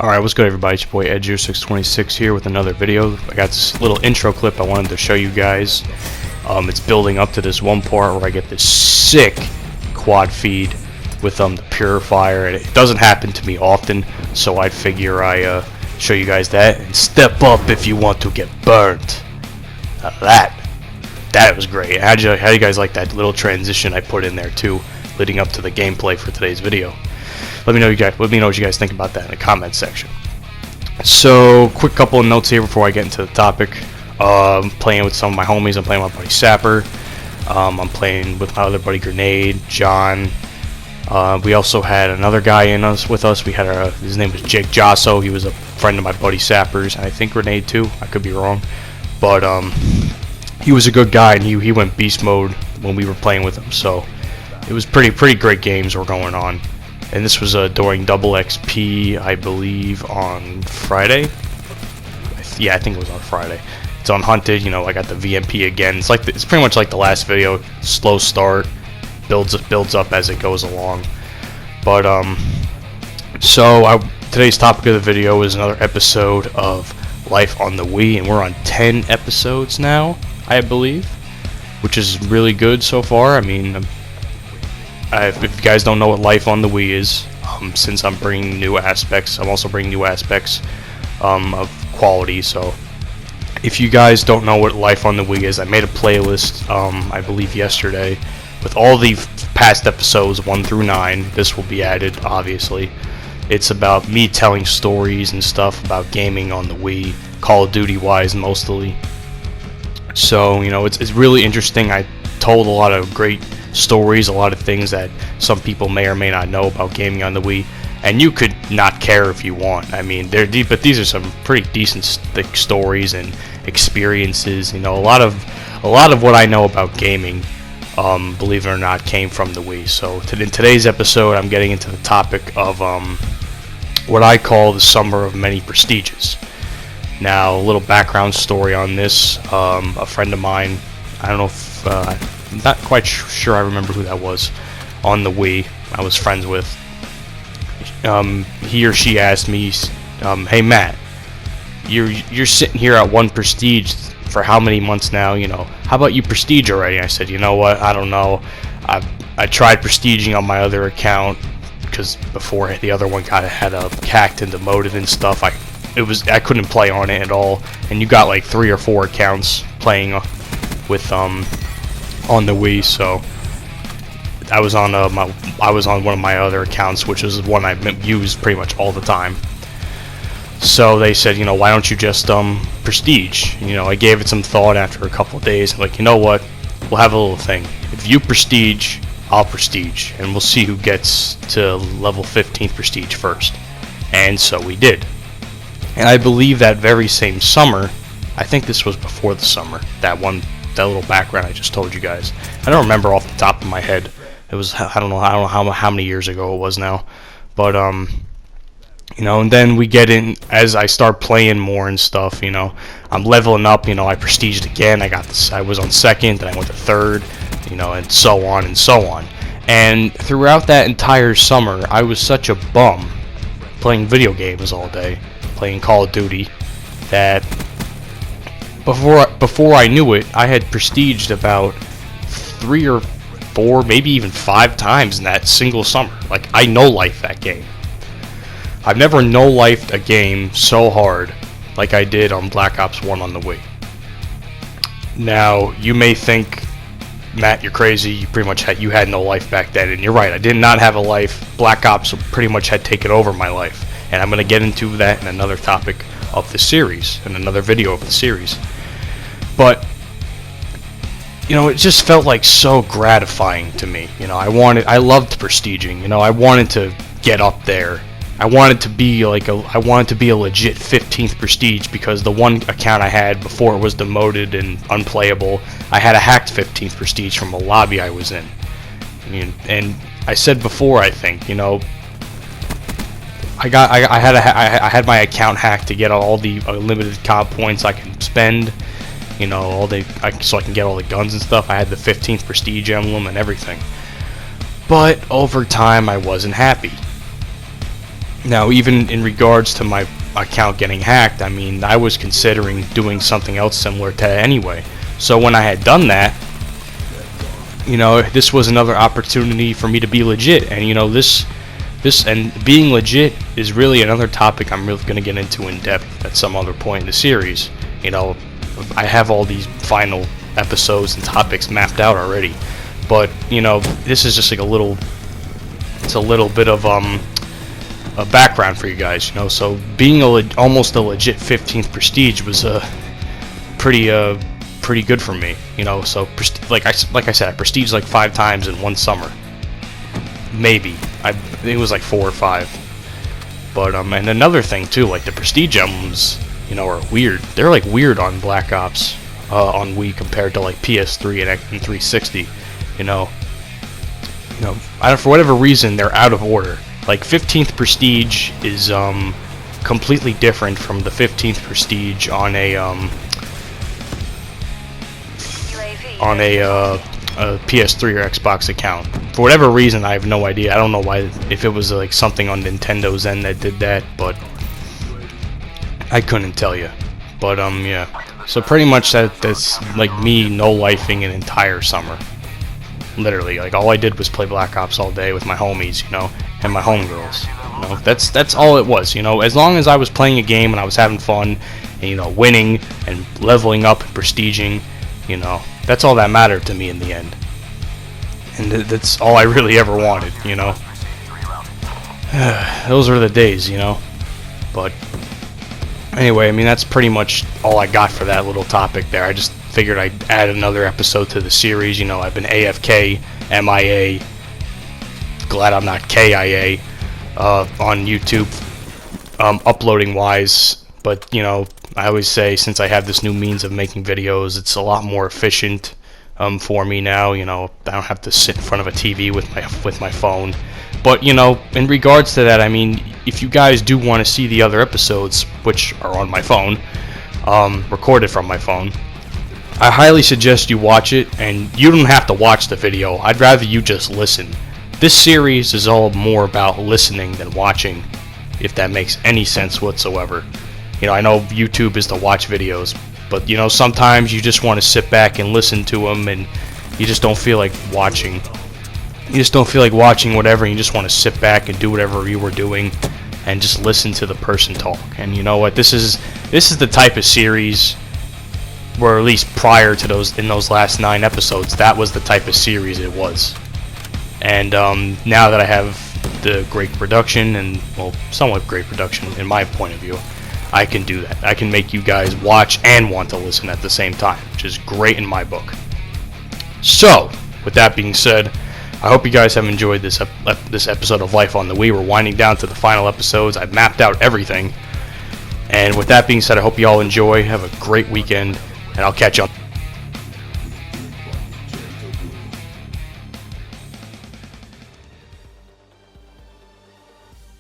Alright, what's good everybody? It's your boy Ed0626 here with another video. I got this little intro clip I wanted to show you guys. It's building up to this one part where I get this sick quad feed with the purifier, and it doesn't happen to me often, so I'd figure I show you guys that. And step up if you want to get burnt. That was great. How do you guys like that little transition I put in there too, leading up to the gameplay for today's video? Let me know what you guys think about that in the comment section. So, quick couple of notes here before I get into the topic. I'm playing with some of my homies. I'm playing with my buddy Sapper. I'm playing with my other buddy Grenade, John. We also had another guy with us. We had his name was Jake Josso. He was a friend of my buddy Sapper's, and I think Grenade too. I could be wrong, but he was a good guy, and he went beast mode when we were playing with him. So it was pretty great games were going on. And this was during double XP, I believe, on Friday. Yeah, I think it was on Friday. It's on Hunted. You know, I got the VMP again. It's pretty much like the last video. Slow start, builds up as it goes along. But today's topic of the video is another episode of Life on the Wii, and we're on 10 episodes now, I believe, which is really good so far. I mean, if you guys don't know what Life on the Wii is, since I'm bringing new aspects, I'm also bringing new aspects of quality. So if you guys don't know what Life on the Wii is, I made a playlist, I believe yesterday, with all the past episodes 1 through 9. This will be added, obviously. It's about me telling stories and stuff about gaming on the Wii, Call of Duty wise mostly. So, you know, it's really interesting. I told a lot of great stories, a lot of things that some people may or may not know about gaming on the Wii, and you could not care if you want. I mean, they're deep, but these are some pretty decent thick stories and experiences. You know, a lot of what I know about gaming, believe it or not, came from the Wii. So in today's episode, I'm getting into the topic of what I call the summer of many prestiges. Now, a little background story on this. A friend of mine, I don't know if I'm not quite sure I remember who that was, on the Wii I was friends with. He or she asked me, hey Matt, you're sitting here at 1 prestige for how many months now, you know, how about you prestige already? I said, you know what, I don't know. I tried prestiging on my other account, because before the other one had hacked and demoted and stuff. I couldn't play on it at all, and you got like 3 or 4 accounts playing with on the Wii. So I was on one of my other accounts, which is one I use pretty much all the time. So they said, you know, why don't you just prestige? You know, I gave it some thought after a couple of days. I'm like, you know what, we'll have a little thing. If you prestige, I'll prestige, and we'll see who gets to level 15 prestige first. And so we did. And I believe that very same summer, I think this was before the summer, that little background I just told you guys. I don't remember off the top of my head. It was, I don't know how many years ago it was now. But you know, and then we get in as I start playing more and stuff. You know, I'm leveling up. You know, I prestiged again. I was on 2nd, then I went to 3rd. You know, and so on and so on. And throughout that entire summer, I was such a bum playing video games all day, playing Call of Duty, that before I knew it, I had prestiged about 3 or 4, maybe even 5 times in that single summer. Like, I no-life that game. I've never no-lifed a game so hard like I did on Black Ops 1 on the Wii. Now, you may think, Matt, you're crazy. You pretty much had no life back then, and you're right. I did not have a life. Black Ops pretty much had taken over my life, and I'm going to get into that in another topic of the series, in another video of the series. But you know, it just felt like so gratifying to me. You know, I loved prestiging. You know, I wanted to get up there. I wanted to be a legit 15th prestige, because the one account I had before was demoted and unplayable. I had a hacked 15th prestige from a lobby I was in. And I said before, I think, you know, I had my account hacked to get all the unlimited comp points I can spend. You know, so I can get all the guns and stuff. I had the 15th prestige emblem and everything. But over time, I wasn't happy. Now, even in regards to my account getting hacked, I mean, I was considering doing something else similar to that anyway. So when I had done that, you know, this was another opportunity for me to be legit. And you know, this and being legit is really another topic I'm really going to get into in depth at some other point in the series. You know, I have all these final episodes and topics mapped out already, but you know, this is just like it's a little bit of a background for you guys, you know. So being almost a legit 15th prestige was pretty good for me, you know. So like I said, I prestiged like 5 times in one summer, maybe. It was like 4 or 5. But and another thing too, like the prestige emblems, you know, are weird. They're like weird on Black Ops on Wii compared to like PS3 and 360. You know, for whatever reason they're out of order. Like 15th prestige is completely different from the 15th prestige on a PS3 or Xbox account. For whatever reason, I have no idea. I don't know why, if it was like something on Nintendo's end that did that, but I couldn't tell you. But yeah. So pretty much that's like me no-lifing an entire summer. Literally, like all I did was play Black Ops all day with my homies, you know, and my homegirls. You know, that's all it was. You know, as long as I was playing a game and I was having fun, and you know, winning and leveling up and prestiging, you know, that's all that mattered to me in the end. And that's all I really ever wanted, you know. Those were the days, you know. But anyway, I mean, that's pretty much all I got for that little topic there. I just figured I'd add another episode to the series. You know, I've been AFK, MIA, glad I'm not KIA on YouTube, uploading wise. But you know, I always say, since I have this new means of making videos, it's a lot more efficient for me now. You know, I don't have to sit in front of a TV with my phone. But you know, in regards to that, I mean, if you guys do want to see the other episodes, which are on my phone, recorded from my phone, I highly suggest you watch it. And you don't have to watch the video. I'd rather you just listen. This series is all more about listening than watching, if that makes any sense whatsoever. You know, I know YouTube is to watch videos, but you know, sometimes you just want to sit back and listen to them, and you just don't feel like watching. You just don't feel like watching whatever, and you just want to sit back and do whatever you were doing and just listen to the person talk. And you know what? This is the type of series where, at least prior to those last 9 episodes, that was the type of series it was. And now that I have the great production, and well, somewhat great production in my point of view, I can do that. I can make you guys watch and want to listen at the same time, which is great in my book. So, with that being said, I hope you guys have enjoyed this episode of Life on the Wii. We're winding down to the final episodes. I've mapped out everything. And with that being said, I hope you all enjoy. Have a great weekend, and I'll catch you on